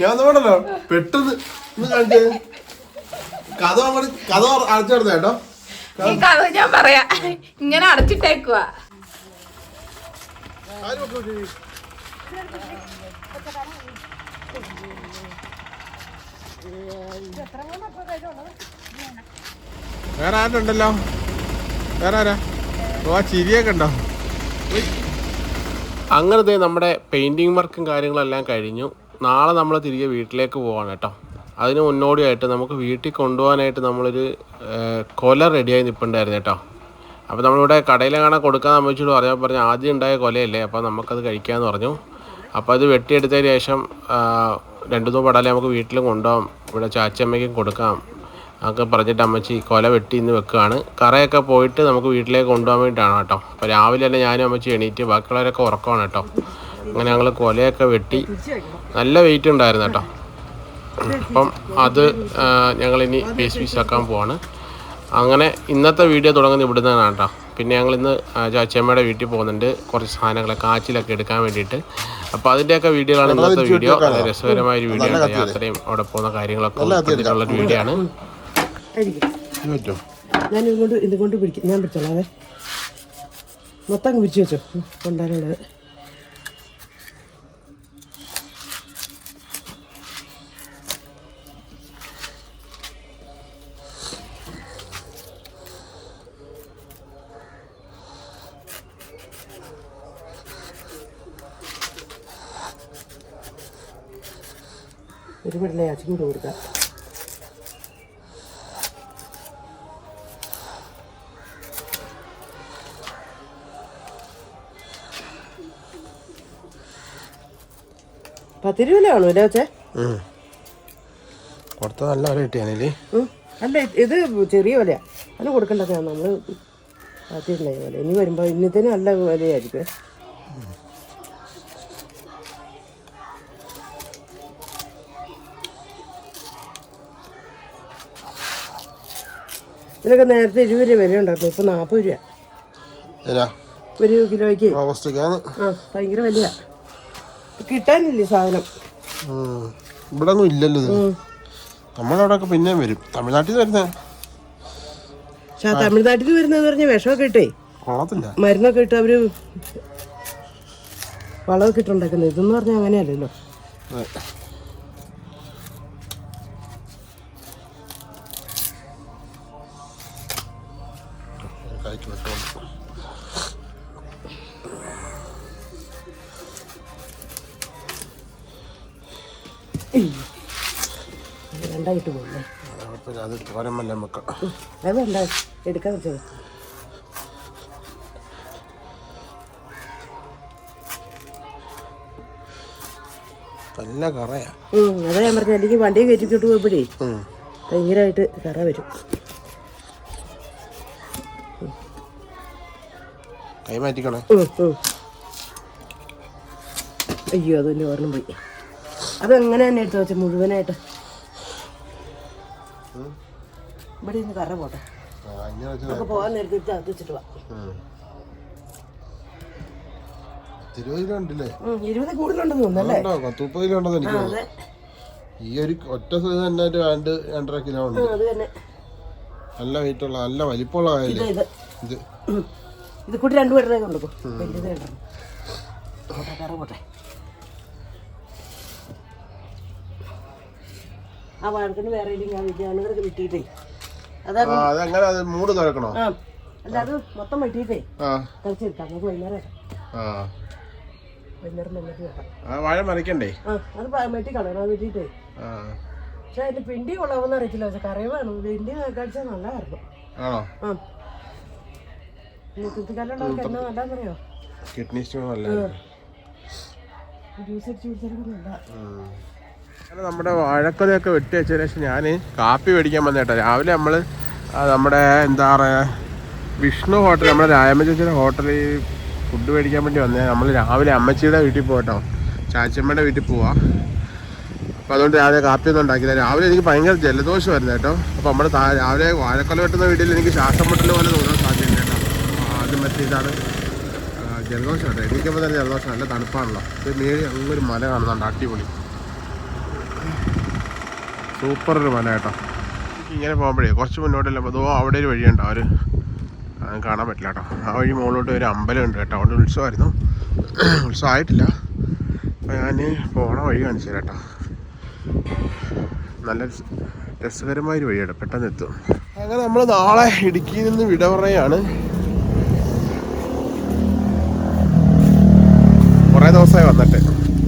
ഞാൻ നോടല്ലോ പെട്ടെന്ന് കഥ അടച്ചെടുത്ത കേട്ടോ. ഈ കഥ ഞാൻ പറയാ, ഇങ്ങനെ അടച്ചിട്ടേക്കുവാ. വേറെ ആരുണ്ടല്ലോ? വേറെ ആരാ? ആ ചിരിയൊക്കെ ഉണ്ടോ? അങ്ങനത്തെ നമ്മുടെ പെയിൻറ്റിങ് വർക്കും കാര്യങ്ങളെല്ലാം കഴിഞ്ഞു. നാളെ നമ്മൾ തിരികെ വീട്ടിലേക്ക് പോവാണ് കേട്ടോ. അതിന് മുന്നോടിയായിട്ട് നമുക്ക് വീട്ടിൽ കൊണ്ടുപോകാനായിട്ട് നമ്മളൊരു കൊല റെഡിയായി നിൽപ്പുണ്ടായിരുന്നു കേട്ടോ. അപ്പോൾ നമ്മളിവിടെ കടയിലെങ്ങാനും കൊടുക്കാൻ അമ്മച്ചിയോട് പറഞ്ഞു ആദ്യം ഉണ്ടായ കൊലയല്ലേ, അപ്പോൾ നമുക്കത് കഴിക്കാമെന്ന് പറഞ്ഞു. അപ്പോൾ അത് വെട്ടിയെടുത്തതിന് ശേഷം 2-3 പടല നമുക്ക് വീട്ടിലും കൊണ്ടുപോകാം, ഇവിടെ ചാച്ചമ്മയ്ക്കും കൊടുക്കാം ഒക്കെ പറഞ്ഞിട്ട് അമ്മച്ചി കൊല വെട്ടി ഇന്ന് വെക്കുകയാണ്. കറയൊക്കെ പോയിട്ട് നമുക്ക് വീട്ടിലേക്ക് കൊണ്ടുപോകാൻ വേണ്ടിയിട്ടാണ് കേട്ടോ. അപ്പോൾ രാവിലെ തന്നെ ഞാനും അമ്മച്ചി എണീറ്റ്, ബാക്കിയുള്ളവരൊക്കെ ഉറക്കമാണ് കേട്ടോ. അങ്ങനെ ഞങ്ങൾ കൊലയൊക്കെ വെട്ടി, നല്ല വെയിറ്റ് ഉണ്ടായിരുന്നു കേട്ടോ. അപ്പം അത് ഞങ്ങളിനി പീസാക്കാൻ പോവാണ്. അങ്ങനെ ഇന്നത്തെ വീഡിയോ തുടങ്ങുന്നത് ഇവിടുന്നാണ് കേട്ടോ. പിന്നെ ഞങ്ങളിന്ന് ചാച്ചമ്മയുടെ വീട്ടിൽ പോകുന്നുണ്ട്, കുറച്ച് സാധനങ്ങളൊക്കെ കാച്ചിലൊക്കെ എടുക്കാൻ വേണ്ടിയിട്ട്. അപ്പോൾ അതിൻ്റെയൊക്കെ വീഡിയോകളാണ് ഇന്നത്തെ വീഡിയോ. വളരെ രസകരമായൊരു വീഡിയോ ആണ്. യാത്രയും അവിടെ പോകുന്ന കാര്യങ്ങളൊക്കെ ഉൾപ്പെടുത്തിയിട്ടുള്ളൊരു വീഡിയോ ആണ്. ഞാൻ ഇതുകൊണ്ട് പിടിക്കും, ഞാൻ പിടിച്ചോളാം. അതെ മൊത്തം പിടിച്ചു വെച്ചോ കൊണ്ടാനുള്ളത്. ഒരു പിള്ളേ അച്ഛൻ കൂടെ കൊടുക്കാം. $10 കാണും അല്ലേ വെച്ചേ? കൊടുത്ത നല്ല വില കിട്ടിയാണല്ലേ? അല്ല ഇത് ചെറിയ വിലയാ, അതിന് കൊടുക്കേണ്ടതാണ് നമ്മൾ. അതില്ല വില ഇനി വരുമ്പോൾ ഇന്നത്തേന് നല്ല വിലയായിരിക്കും. ഇതിനൊക്കെ നേരത്തെ 20 രൂപ വില ഉണ്ടായിരുന്നു, ഇപ്പൊ 40 രൂപ ഒരു കിലോയ്ക്ക്. ഭയങ്കര വിലയാ, കിട്ടാനില്ലേ സാധനം. ഇവിടെ ഒന്നും ഇല്ലല്ലോ. നമ്മളവിടെയൊക്കെ പിന്നെയും വരും. തമിഴ്നാട്ടിൽ നിന്ന് വരുന്ന തമിഴ്നാട്ടിൽ നിന്ന് വരുന്നതെന്ന് പറഞ്ഞാൽ വിഷമൊക്കെ ഇട്ടേ കൊള്ളത്തില്ല, മരുന്നൊക്കെ ഇട്ട് അവര് വളമൊക്കെ ഇട്ടുണ്ടാക്കുന്നത്. ഇതെന്ന് പറഞ്ഞാൽ അങ്ങനെയല്ലല്ലോ. രണ്ടായിട്ട് പോകല്ലേ, അത് തോരമല്ല നമുക്ക്. അത് വേണ്ട, എടുക്കാൻ വെച്ചത്. നല്ല കറയാ. അതാ ഞാൻ പറഞ്ഞ, അല്ലെങ്കിൽ വണ്ടിയെ കയറ്റിട്ട് പോയപ്പോഴേ ഭയങ്കരമായിട്ട് കറ വരും. കൈ മാറ്റിക്കണേ. അയ്യോ അതൊന്നും ഓർമ്മ പോയി. അതെങ്ങനെ തന്നെ എടുത്ത് വെച്ച മുഴുവനായിട്ട് ഇവിടെ നിന്ന് കറ പോട്ടെ. നമുക്ക് പോകാൻ നേരത്തെ അകത്ത് വെച്ചിട്ട് പോവാം. 20 കൂടുതലുണ്ടെന്ന് തോന്നുന്നല്ലേ? 30 കിലോ ഉണ്ടെന്ന് എനിക്ക് തോന്നുന്നു. ഈ ഒരു ഒറ്റ സൈസ് തന്നെ 2-2.5 കിലോ ഉണ്ട്. അത് തന്നെ നല്ല വെയിറ്റ് ഉള്ള നല്ല വലിപ്പമുള്ള കായല്ലേ ഇത്. ഇത് കൂട്ടി 2 പേരുടെ കൊണ്ടുപോ. വലിയത് കണ്ടോ കറ പോട്ടെ. ആ വാഴക്കന് വേറെ വിദ്യാലയങ്ങൾക്ക് വെട്ടിയിട്ടേ അതങ്ങനെ 3 തുറക്കണോ? അല്ല അത് മൊത്തം വെട്ടിയിട്ടേ കളിച്ചെടുക്കാം. നമുക്ക് വൈകുന്നേരം വന്നിട്ട് കേട്ടാം. വാഴ മറിക്കണ്ടേ? അത് വെട്ടി കളയണം, അത് വെട്ടിയിട്ടേ. പക്ഷെ അതിന്റെ പിണ്ടി കൊള്ളാമെന്ന് അറിയത്തില്ല. പക്ഷെ കറിവാണ് പിണ്ടി കഴിച്ചാൽ നല്ലതായിരുന്നു. കുത്തിക്കാലുള്ളവർക്ക് എന്നാ നല്ലതെന്നറിയോ? കിഡ്നി സ്റ്റോൺ നല്ല ജ്യൂസ് അടിച്ച് കുടിച്ചാലും നല്ല. അങ്ങനെ നമ്മുടെ വാഴക്കൊലയൊക്കെ വെട്ടി വെച്ചതിന് ശേഷം ഞാൻ കാപ്പി മേടിക്കാൻ വന്ന കേട്ടോ. രാവിലെ നമ്മൾ നമ്മുടെ എന്താ പറയുക വിഷ്ണു ഹോട്ടൽ, നമ്മുടെ രായമ്മ ചേച്ചിയുടെ ഹോട്ടലിൽ ഫുഡ് മേടിക്കാൻ വേണ്ടി വന്നേ. നമ്മൾ രാവിലെ അമ്മച്ചിയുടെ വീട്ടിൽ പോകട്ടോ, ചാച്ചമ്മയുടെ വീട്ടിൽ പോവാം. അപ്പോൾ അതുകൊണ്ട് രാവിലെ കാപ്പിയൊന്നും ഉണ്ടാക്കില്ല. രാവിലെ എനിക്ക് ഭയങ്കര ജലദോഷമായിരുന്നു കേട്ടോ. അപ്പോൾ നമ്മൾ രാവിലെ വാഴക്കൊല വെട്ടുന്ന വീട്ടിൽ എനിക്ക് ശ്വാസം മുട്ടൽ പോലെ തോന്നാൻ സാധ്യതയുണ്ട് കേട്ടോ. ആദ്യം മറ്റേ ഇതാണ് ജലദോഷം കേട്ടോ. എനിക്കപ്പോൾ തന്നെ ജലദോഷം, നല്ല തണുപ്പാണല്ലോ. ഇത് മേടി അങ്ങൊരു മല കാണുന്നുണ്ട്, അടിപൊളി. സൂപ്പർ ഒരു മല കേട്ടോ. ഇങ്ങനെ പോകുമ്പോഴേ കുറച്ച് മുന്നോട്ടല്ല അതോ അവിടെ ഒരു വഴിയുണ്ടോ അവർ കാണാൻ പറ്റില്ല കേട്ടോ. ആ വഴി മുകളിലോട്ട് ഒരു അമ്പലം ഉണ്ട് കേട്ടോ. അവിടെ ഉത്സവമായിരുന്നു, ഉത്സവമായിട്ടില്ല. അപ്പോൾ ഞാൻ പോണ വഴി കാണിച്ചു തരാം കേട്ടോ. നല്ല രസകരമായൊരു വഴിയാണ്, പെട്ടെന്ന് എത്തും. അങ്ങനെ നമ്മൾ നാളെ ഇടുക്കിയിൽ നിന്ന് വിട പറയുകയാണ്. കുറേ ദിവസമായി വന്നിട്ട്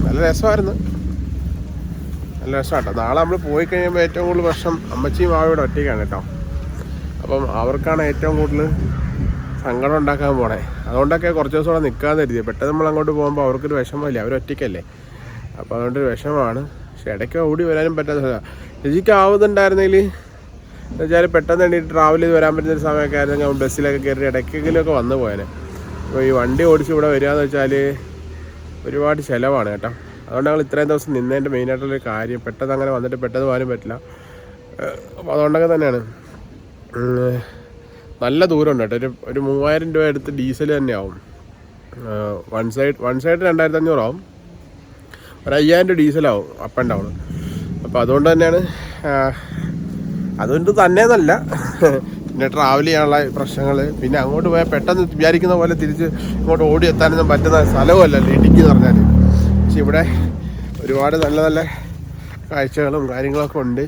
നല്ല രസമായിരുന്നു, നല്ല രസമാട്ടോ. നാളെ നമ്മൾ പോയി കഴിയുമ്പോൾ ഏറ്റവും കൂടുതൽ പ്രശ്നം അമ്മച്ചിയും ഇവിടെ ഒറ്റയ്ക്കാണ് കേട്ടോ. അപ്പം അവർക്കാണ് ഏറ്റവും കൂടുതൽ സങ്കടം ഉണ്ടാക്കാൻ പോണേ. അതുകൊണ്ടൊക്കെ കുറച്ച് ദിവസം ഇവിടെ നിൽക്കാമെന്ന് കരുതിയത്. പെട്ടെന്ന് നമ്മൾ അങ്ങോട്ട് പോകുമ്പോൾ അവർക്കൊരു വിഷമമില്ല, അവരൊറ്റയ്ക്കല്ലേ. അപ്പോൾ അതുകൊണ്ടൊരു വിഷമമാണ്. പക്ഷെ ഇടയ്ക്ക് ഓടി വരാനും പറ്റാത്ത രജിക്കാവുന്നുണ്ടായിരുന്നെങ്കിൽ എന്ന് വെച്ചാൽ പെട്ടെന്ന് എണീറ്റ് ട്രാവൽ ചെയ്ത് വരാൻ പറ്റുന്ന ഒരു സമയമൊക്കെ ആയിരുന്നെങ്കിൽ ബസ്സിലൊക്കെ കയറി ഇടയ്ക്കെങ്കിലുമൊക്കെ വന്നു പോയേനെ. അപ്പോൾ ഈ വണ്ടി ഓടിച്ച് ഇവിടെ വരികയെന്ന് വെച്ചാൽ ഒരുപാട് ചിലവാണ് കേട്ടോ. അതുകൊണ്ട് ഞങ്ങൾ ഇത്രയും ദിവസം നിന്നതിൻ്റെ മെയിനായിട്ടുള്ളൊരു കാര്യം. പെട്ടെന്ന് അങ്ങനെ വന്നിട്ട് പെട്ടെന്ന് പോകാനും പറ്റില്ല. അപ്പോൾ അതുകൊണ്ടൊക്കെ തന്നെയാണ്. നല്ല ദൂരമുണ്ട് കേട്ടോ. ഒരു 3000 രൂപ എടുത്ത് ഡീസൽ തന്നെയാവും. വൺ സൈഡ് 2500 ആവും. ഒരു 5000 രൂപ ഡീസലാവും അപ്പ് ആൻഡ് ഡൗൺ. അപ്പോൾ അതുകൊണ്ട് തന്നെയാണ്, അതുകൊണ്ട് തന്നെയെന്നല്ല, പിന്നെ ട്രാവൽ ചെയ്യാനുള്ള പ്രശ്നങ്ങൾ. പിന്നെ അങ്ങോട്ട് പോയാൽ പെട്ടെന്ന് വിചാരിക്കുന്ന പോലെ തിരിച്ച് ഇങ്ങോട്ട് ഓടി എത്താനൊന്നും പറ്റുന്ന സ്ഥലമല്ലല്ലോ ഇടുക്കി എന്ന് പറഞ്ഞാൽ. പക്ഷെ ഇവിടെ ഒരുപാട് നല്ല നല്ല കാഴ്ചകളും കാര്യങ്ങളൊക്കെ ഉണ്ട്.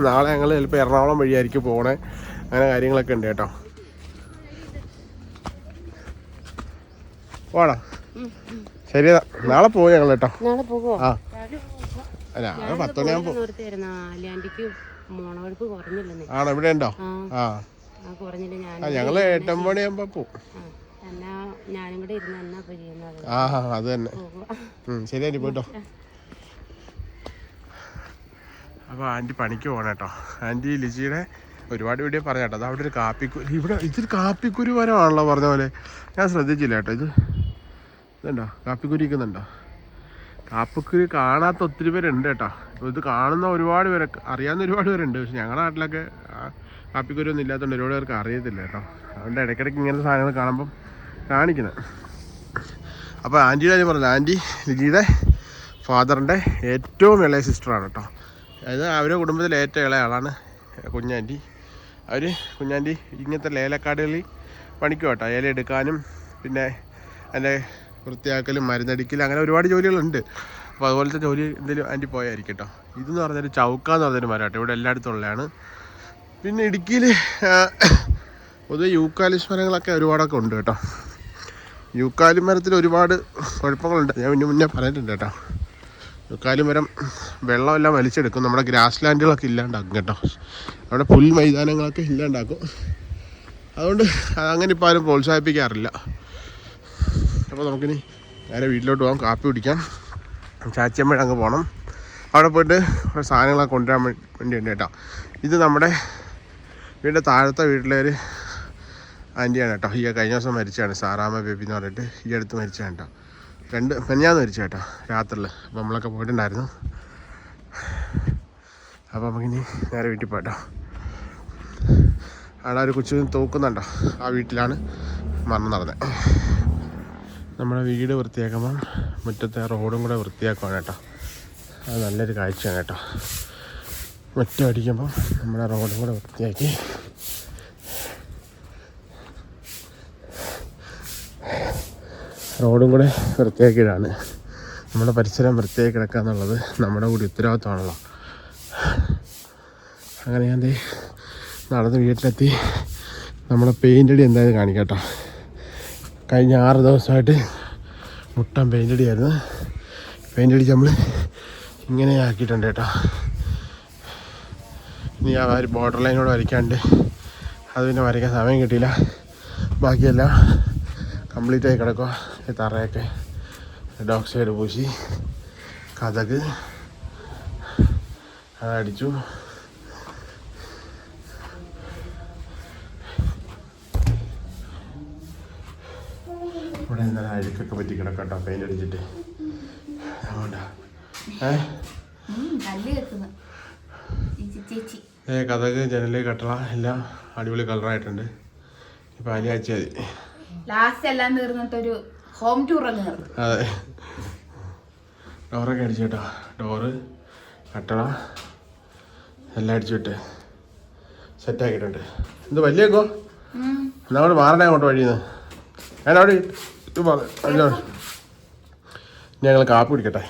നാളെ ഞങ്ങൾ ചിലപ്പോൾ എറണാകുളം വഴിയായിരിക്കും പോകണേ. അങ്ങനെ കാര്യങ്ങളൊക്കെ ഉണ്ട് കേട്ടോ. പോടാ, ശരി, നാളെ പോകും ഞങ്ങൾ കേട്ടോ. ആ അല്ല, അത് 10 മണിയാകുമ്പോൾ ആണോ? ഇവിടെ ഉണ്ടോ? ആ ഞങ്ങൾ 8-9 മണിയാകുമ്പോൾ പോവും. ആ അത് തന്നെ. ശരി ആൻറ്റി, പോയിട്ടോ. അപ്പോൾ ആൻറ്റി പണിക്ക് പോകണം കേട്ടോ. ആൻറ്റി ലിജിയുടെ ഒരുപാട് വീഡിയോ പറഞ്ഞ കേട്ടോ. അത് അവിടെ ഒരു കാപ്പിക്കുരു, ഇവിടെ ഇതൊരു കാപ്പിക്കുരു മരമാണല്ലോ പറഞ്ഞ പോലെ. ഞാൻ ശ്രദ്ധിച്ചില്ല കേട്ടോ. ഇതുണ്ടോ കാപ്പിക്കുരു ഇരിക്കുന്നുണ്ടോ? കാപ്പിക്കുരു കാണാത്ത ഒത്തിരി പേരുണ്ട് കേട്ടോ. ഇത് കാണുന്ന ഒരുപാട് പേരൊക്കെ അറിയാവുന്ന ഒരുപാട് പേരുണ്ട്. പക്ഷെ ഞങ്ങളുടെ നാട്ടിലൊക്കെ കാപ്പിക്കുരു ഒന്നും ഇല്ലാത്തതുകൊണ്ട് ഒരുപാട് പേർക്ക് അറിയത്തില്ല കേട്ടോ. അതുകൊണ്ട് ഇടയ്ക്കിടയ്ക്ക് ഇങ്ങനത്തെ സാധനങ്ങൾ കാണുമ്പം കാണിക്കുന്നത്. അപ്പോൾ ആൻറ്റിയുടെ കാര്യം പറഞ്ഞത്, ആൻറ്റി ലിജിയുടെ ഫാദറിൻ്റെ ഏറ്റവും ഇളയ സിസ്റ്ററാണ് കേട്ടോ. അതായത് അവരുടെ കുടുംബത്തിലെ ഏറ്റവും ഇളയ ആളാണ് കുഞ്ഞാൻറ്റി. കുഞ്ഞാൻറ്റി ഇങ്ങനത്തെ ലേലക്കാടുകളിൽ പണിക്കും കേട്ടോ. ഇല എടുക്കാനും പിന്നെ അതിൻ്റെ വൃത്തിയാക്കലും മരുന്നടിക്കലും അങ്ങനെ ഒരുപാട് ജോലികളുണ്ട്. അപ്പോൾ അതുപോലത്തെ ജോലി എന്തെങ്കിലും ആൻറ്റി പോയായിരിക്കും കേട്ടോ. ഇതെന്ന് പറഞ്ഞൊരു ചൗക്കാന്ന് പറഞ്ഞൊരു മരം കേട്ടോ. ഇവിടെ എല്ലായിടത്തും ഉള്ളതാണ്. പിന്നെ ഇടുക്കിയിൽ പൊതുവെ യൂക്കാലിസ് മരങ്ങളൊക്കെ ഒരുപാടൊക്കെ ഉണ്ട് കേട്ടോ. യൂക്കാലി മരത്തിൽ ഒരുപാട് കുഴപ്പങ്ങളുണ്ട്. ഞാൻ മുന്നേ പറഞ്ഞിട്ടുണ്ട് കേട്ടോ. യൂക്കാലി മരം വെള്ളമെല്ലാം വലിച്ചെടുക്കും. നമ്മുടെ ഗ്രാസ് ലാൻഡുകളൊക്കെ ഇല്ലാണ്ടാക്കും കേട്ടോ. അവിടെ പുൽ മൈതാനങ്ങളൊക്കെ ഇല്ലാണ്ടാക്കും. അതുകൊണ്ട് അതങ്ങനെ ഇപ്പോൾ ആരും പ്രോത്സാഹിപ്പിക്കാറില്ല. അപ്പോൾ നമുക്കിനി നേരെ വീട്ടിലോട്ട് പോകാം, കാപ്പി കുടിക്കാം. ചാച്ചിയമ്മ അങ്ങ് പോകണം. അവിടെ പോയിട്ട് കുറേ സാധനങ്ങളൊക്കെ കൊണ്ടുവരാൻ വേണ്ടിയുണ്ട് കേട്ടോ. ഇത് നമ്മുടെ വീടിൻ്റെ താഴത്തെ വീട്ടിലെ ഒരു ആൻറ്റിയാണ് കേട്ടോ. ഈ കഴിഞ്ഞ ദിവസം മരിച്ചതാണ്, സാറാമ്മ ബേബി എന്ന് പറഞ്ഞിട്ട്. ഈ അടുത്ത് മരിച്ചതാണ് കേട്ടോ. മെഞ്ഞാന്ന് മരിച്ച കേട്ടോ രാത്രിയിൽ. അപ്പോൾ നമ്മളൊക്കെ പോയിട്ടുണ്ടായിരുന്നു. അപ്പോൾ നമുക്കിനി നേരെ വീട്ടിൽ പോയിട്ടോ. അവിടെ ഒരു കൊച്ചു തൂക്കുന്നുണ്ടോ, ആ വീട്ടിലാണ് മരണം നടന്നത്. നമ്മുടെ വീട് വൃത്തിയാക്കുമ്പം മുറ്റത്തെ റോഡും കൂടെ വൃത്തിയാക്കുവാണ് കേട്ടോ. അത് നല്ലൊരു കാഴ്ചയാണ് കേട്ടോ. മുറ്റം അടിക്കുമ്പം നമ്മുടെ റോഡും കൂടെ വൃത്തിയാക്കി വൃത്തിയാക്കിയിടാണ്. നമ്മുടെ പരിസരം വൃത്തിയാക്കി കിടക്കുക എന്നുള്ളത് നമ്മുടെ കൂടി ഉത്തരവാദിത്തമാണല്ലോ. അങ്ങനെ ഞാൻ നടന്ന് വീട്ടിലെത്തി. നമ്മുടെ പെയിൻ്റ് അടി എന്തായാലും കാണിക്കാം കേട്ടോ. കഴിഞ്ഞ 6 ദിവസമായിട്ട് മുട്ടൻ പെയിൻ്റ് അടിയായിരുന്നു. പെയിൻ്റ് അടിച്ച് നമ്മൾ ഇങ്ങനെ ആക്കിയിട്ടുണ്ട് കേട്ടോ. ഇനി ആ ഒരു ബോർഡർ ലൈനോട് വരയ്ക്കാണ്ട് അത് പിന്നെ വരയ്ക്കാൻ സമയം കിട്ടിയില്ല. ബാക്കിയെല്ലാം കംപ്ലീറ്റ് ആയി കിടക്കുക. തറയൊക്കെ ഡോഗ് സൈഡ് പൂശി, കതക് അതടിച്ചു. ഇവിടെ എന്തായാലും അഴുക്കൊക്കെ പറ്റി കിടക്കട്ടോ പെയിൻ്റ് അടിച്ചിട്ട്. അതുകൊണ്ടാ കഥക്, ജനല്, കട്ടള എല്ലാം അടിപൊളി കളറായിട്ടുണ്ട്. ഇപ്പം അലിയാഴ്ച മതി. ലാസ്റ്റ് എല്ലാം തീർന്നിട്ടൊരു ഹോം ടൂർ. അതെ, ഡോറൊക്കെ അടിച്ചു കേട്ടോ. ഡോറ്, കട്ടള എല്ലാം അടിച്ചുവിട്ട് സെറ്റാക്കിയിട്ടുണ്ട്. ഇത് വലിയേക്കോ എന്നോട് മാറണേ അങ്ങോട്ട് വഴിയുന്നത്. ഞാൻ അവിടെ ഞങ്ങൾ കാപ്പി കുടിക്കട്ടെ.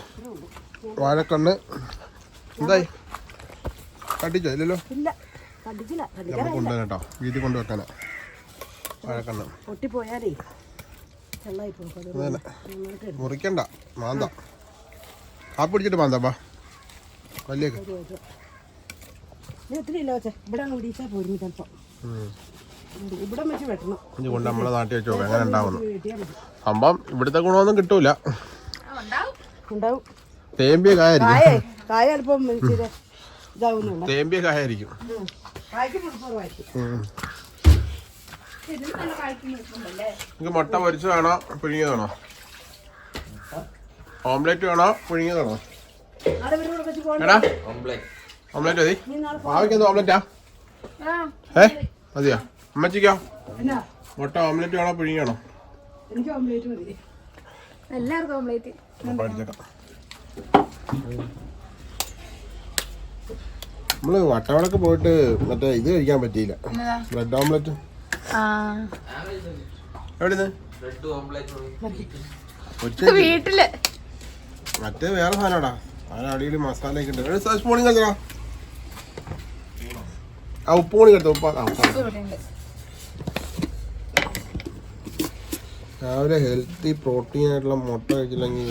വാഴക്കണ്ണ് എന്തായി കട്ടിച്ചോ? ഇല്ലല്ലോ, നമുക്ക് കൊണ്ടുവരാം കേട്ടോ. വീട്ടിൽ കൊണ്ടുവെക്കാനാ വാഴക്കണ്ണ്. മുറിക്കണ്ട, മാന്ത. കാപ്പി പിടിച്ചിട്ട് മാന്താപ്പാ. വലിയ കൊണ്ട് നമ്മളെ നാട്ടിൽ വെച്ച് നോക്കാം എങ്ങനെ ഉണ്ടാവുന്നു. സംഭവം ഇവിടുത്തെ ഗുണമൊന്നും കിട്ടൂല. തേമ്പിയ കായായിരിക്കും. തേമ്പിയ കായായിരിക്കും. നിങ്ങൾക്ക് മുട്ട പൊരിച്ചത് വേണോ പുഴുങ്ങിയത് വേണോ? ഓംലെറ്റ് വേണോ പുഴുങ്ങിയത് വേണോ? എടാ ഓംലെറ്റ് മതി. ഭാവിക്കെന്താ ഓംലെറ്റാ? മതിയോ? അമ്മച്ചിക്കോ മുട്ട ഓംലെറ്റ് വേണോ പുഴുങ്ങിയാണോ? നമ്മള് വട്ടവടക്ക് പോയിട്ട് മറ്റേ ഇത് കഴിക്കാൻ പറ്റിയില്ല. Bread omelette. എവിടെന്ന്? വീട്ടില് മറ്റേ വേറെ സാധനടാ. അതിനടിയിൽ മസാല ഒക്കെ ഉണ്ട്. സ്പൂണിങ് കളിച്ചോ. ആ ഉപ്പ് കൂടി എടുത്തോ. രാവിലെ ഹെൽത്തി പ്രോട്ടീൻ ആയിട്ടുള്ള മുട്ട കഴിച്ചില്ലെങ്കിൽ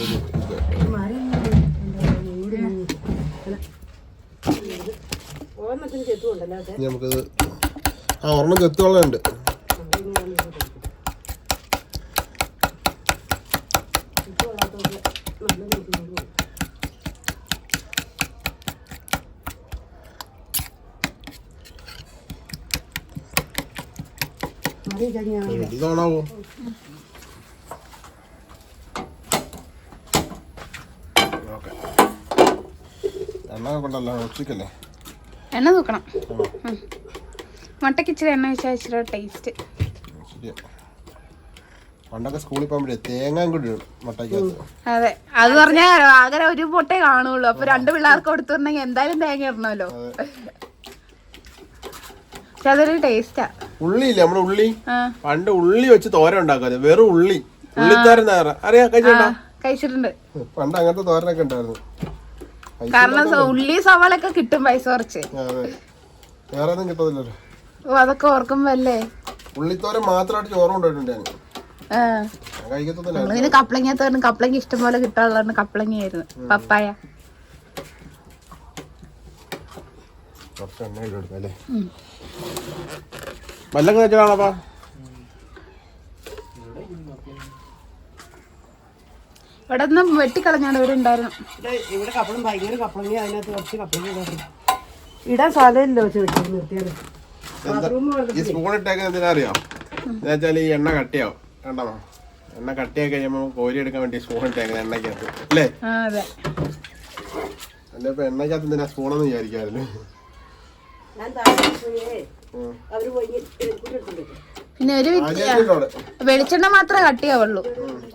നമുക്കത് ഒരെണ്ണം ചെത്തുവെള്ളമുണ്ട്. ഇതാണാവോ? എണ്ണ കൊണ്ടല്ലോ ഉച്ചക്കല്ലേ എണ്ണ തൂക്കണം. മുട്ടക്ക് ഇച്ചിരി എണ്ണ വെച്ചാൽ ഇച്ചിരി ടേസ്റ്റ്. പണ്ടൊക്കെ സ്കൂളിൽ പോകുമ്പോഴേ തേങ്ങയും കൂടി മുട്ടയ്ക്കകത്ത്. അതെ, അത് പറഞ്ഞാൽ ആകെ ഒരു മുട്ടേ കാണുള്ളൂ. അപ്പൊ 2 പിള്ളേർക്ക് കൊടുത്തിട്ടുണ്ടെങ്കിൽ എന്തായാലും തേങ്ങ ഇടണമല്ലോ. പക്ഷെ അതൊരു ടേസ്റ്റാ. ഉള്ളിയില്ലേ നമ്മുടെ ഉള്ളി? പണ്ട് ഉള്ളി വെച്ച് തോരൻ ഉണ്ടാക്കാതെ വെറും ഉള്ളിത്തോരൻ അറിയാ? കഴിച്ചിട്ടുണ്ട്. പണ്ട് അങ്ങനത്തെ തോരനൊക്കെ ഉണ്ടായിരുന്നു. കാരണം ഉള്ളി സവാളൊക്കെ കിട്ടും പൈസ കുറച്ച്. വേറെ ഒന്നും കിട്ടത്തില്ലല്ലോ. ഓ, അതൊക്കെ ഓർക്കുമ്പോ അല്ലേ. ഉള്ളിത്തോരൻ മാത്രമായിട്ട് ചോറ് കൊണ്ടുപോയിട്ടുണ്ട് ഞാൻ. നമ്മളിങ്ങനെ കപ്ലങ്ങ തോരൻ, കപ്ലങ്ങ ഇഷ്ടം പോലെ കിട്ടാനുള്ളതാണ്. കപ്ലങ്ങയായിരുന്നു. പപ്പായ വല്ലം കഴിച്ചാണപ്പാ. ഇവിടെ നിന്ന് വെട്ടിക്കളഞ്ഞാണ് ഇവിടെ ഉണ്ടായിരുന്നു. ഇവിടെ കപ്പളം ഭയങ്കര കപ്പളങ്ങി. അതിനകത്ത് കുറച്ച് കപ്പളങ്ങി ഇടാൻ സാധനമില്ലോ നിർത്തിയാല്. ഈ സ്പൂൺ ഇട്ടേക്കുന്നത് എന്തിനാ അറിയാം? എന്നുവെച്ചാൽ ഈ എണ്ണ കട്ടിയാവും. കണ്ടോ? എണ്ണ കട്ടിയായി കഴിയുമ്പോൾ കോരി എടുക്കാൻ വേണ്ടി സ്പൂൺ ഇട്ടേക്കുന്നത് എണ്ണയ്ക്കകത്ത് അല്ലേ? അല്ലെ ഇപ്പൊ എണ്ണയ്ക്കകത്ത് എന്തിനാ സ്പൂണെന്ന് വിചാരിക്കാറില്ല. പിന്നെ ഒരു വെളിച്ചെണ്ണ മാത്രമേ കട്ടിയാവുള്ളൂ.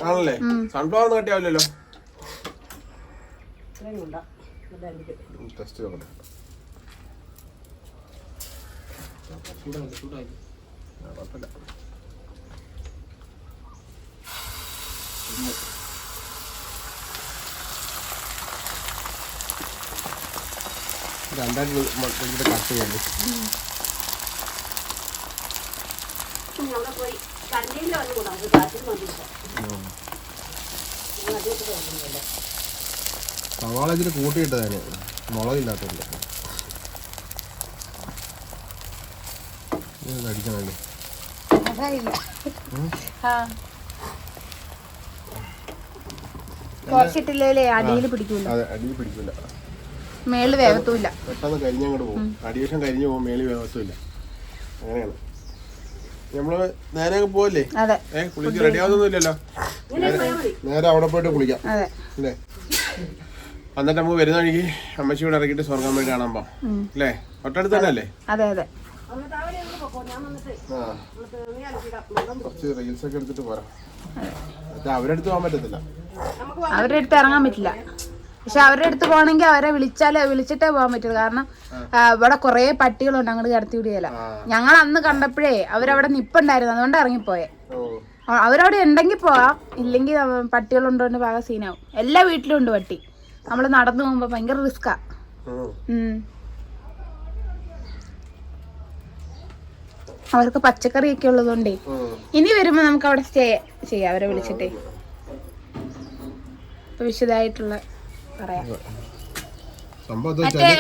ആണല്ലേ? സൺഫ്ലവർ ഒന്നും കട്ടിയാവില്ലല്ലോ. ടെസ്റ്റ് നോക്കട്ടെ. രണ്ടായിട്ട് കട്ട് ചെയ്യണ്ടേ? സവാള ഇതിൽ കൂട്ടിയിട്ടതാണ്, മുളകില്ലാത്തല്ല. അടിക്കണല്ലേ? അടിയിൽ പിടിക്കൂല. അതെ, അടിയിൽ പിടിക്കില്ല. മേളിൽ വേവത്തൂല്ല. പെട്ടെന്ന് കരിഞ്ഞങ്ങോട്ട് പോകും. അടിവശം കരിഞ്ഞു പോകും, മേളിൽ വേവത്തുമില്ല. അങ്ങനെയാണ്. നമ്മള് നേരെ പോവല്ലേ? കുളിക്ക് റെഡി ആവുന്നൊന്നുമില്ലല്ലോ. നേരെ അവിടെ പോയിട്ട് കുളിക്കാം അല്ലേ? എന്നിട്ട് നമുക്ക് വരുന്ന വഴിക്ക് അമ്മച്ചിയോട് ഇറക്കിയിട്ട് സ്വർഗം വേണ്ടി കാണാൻ പോവാം അല്ലേ? തൊട്ടടുത്ത് തന്നെ അല്ലേ? കുറച്ച് റീൽസ് ഒക്കെ എടുത്തിട്ട് പോരാം. അവരെടുത്ത് പോകാൻ പറ്റത്തില്ല. അവരുടെ അടുത്ത് ഇറങ്ങാൻ പറ്റില്ല. പക്ഷെ അവരുടെ അടുത്ത് പോകണമെങ്കിൽ അവരെ വിളിച്ചിട്ടേ പോകാൻ പറ്റുള്ളൂ. കാരണം ഇവിടെ കുറെ പട്ടികളുണ്ട്, അങ്ങോട്ട് കടത്തി വിടുകയില്ല. ഞങ്ങൾ അന്ന് കണ്ടപ്പോഴേ അവരവിടെ നിപ്പുണ്ടായിരുന്നു, അതുകൊണ്ട് ഇറങ്ങിപ്പോയെ. അവരവിടെ ഉണ്ടെങ്കിൽ പോവാം, ഇല്ലെങ്കിൽ പട്ടികളുണ്ടോണ്ട് പാക സീനാവും. എല്ലാ വീട്ടിലും ഉണ്ട് പട്ടി. നമ്മള് നടന്നു പോകുമ്പോ ഭയങ്കര റിസ്കാ. അവർക്ക് പച്ചക്കറിയൊക്കെ ഉള്ളതുകൊണ്ടേ ഇനി വരുമ്പോ നമുക്ക് അവിടെ സ്റ്റേ ചെയ്യാം, അവരെ വിളിച്ചിട്ടേ. ഇപ്പൊ വിശദമായിട്ടുള്ള പറയാം.